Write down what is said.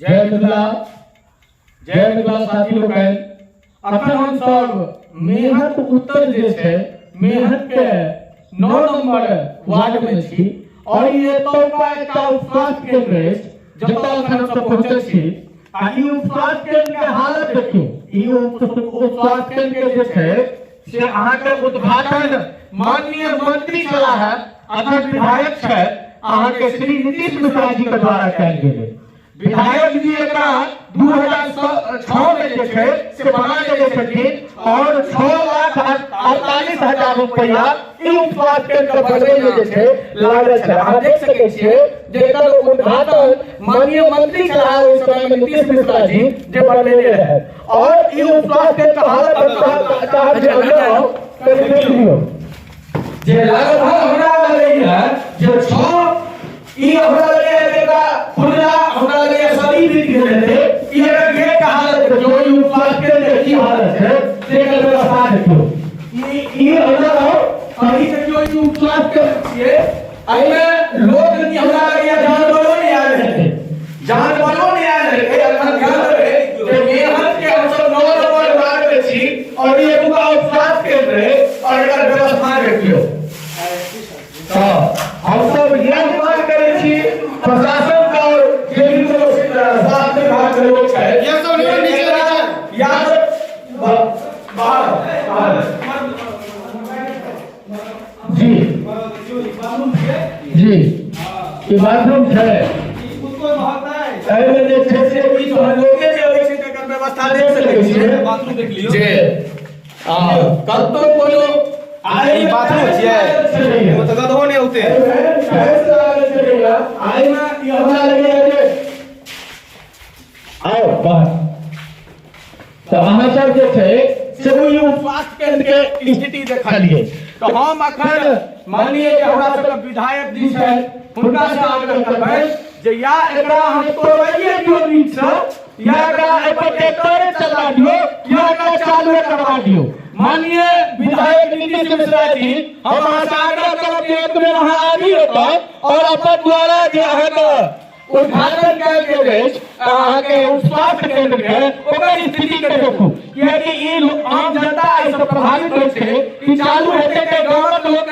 जय मिथिला साथी लोग अखन हम सब मेहत उत्तर जे छे मेहत के 9 नंबर वार्ड में छी और ये तौका का स्वास्थ्य केंद्र जतऽ अखन हम सब पहुंचल छी आ ई स्वास्थ्य केंद्र के हालत देखियो ई स्वास्थ्य केंद्र के जे छे से अहाँ के उद्घाटन माननीय मंत्री छला है अथवा विधायक छे अहाँ के श्री नीतीश मिश्रा जी के द्वारा कयल गेल विधायक जी एकरा 2006 में जे छे से बना देले छथिन और 6,48,000 रुपया ई स्वास्थ्य केंद्र बनबै में जे छे लागल छै। अहाँ देख सकै छियै जे एकर उद्घाटन माननीय मंत्री छला ओइ समय में नीतीश मिश्रा जी जे बनेले रहे और ई स्वास्थ्य केंद्र के हालत चाहत जे अगर कर देखियो जे लगभग हमरा लगैया जे 6 ई हमरा लगैया खुला हमरा लगैया सभी बीत गेले थे ई अगर ये का हालत जो ई स्वास्थ्य केंद्र की हालत है से कर व्यवस्था देखियो ई हमरा अभी से जो ई स्वास्थ्य केंद्र छियै एहि में लोग नहीं हमरा लगैया जानवरों नहीं आ रहे थे जानवरों नहीं आ रहे थे अखन ध्यान रहे जे मेहनत के हम सब 9 नंबर वार्ड में छी और ये पूरा स्वास्थ्य केंद्र है और एकर व्यवस्था देखियो हम सब यह बात करे छी प्रशासन का और जे भी स्वास्थ्य विभाग के लोग है ये सब लोग नीचे याद बाहर जी जी ये बाथरूम है उसको महत्ता है एमे जे छै से ई तो लोगे जे होय छै तकर व्यवस्था देख सकै छियै बाथरूम देख लियो जी कतो कोनो आई बाथरूम छियै वो तो गधो नहीं होते आई ना ये हमरा लगे जे आओ बाहर तो अहाँ सब जे छै से वो स्वास्थ्य केंद्र के स्थिति देखलिए तो हम अखन मानिए जे हमरा सब विधायक जी छै हुनका से आग्रह करबै जे या एकरा हम तोड़िए दियो नीच से या एकरा एपर टेकर चला दियो या एकरा चालू करवा दियो। माननीय विधायक नीतीश मिश्रा जी हम अहाँ से आग्रह करब जे एक बेर अहाँ आबी एतऽ और अपन द्वारा जे अहाँके उद्घाटन कयल गेल अछि अहाँके स्वास्थ्य केंद्र के ओकर स्थिति के देखू कियाकि ई आम जनता एहि से प्रभावित होइ छै ई चालू हेतै के गांवक लोक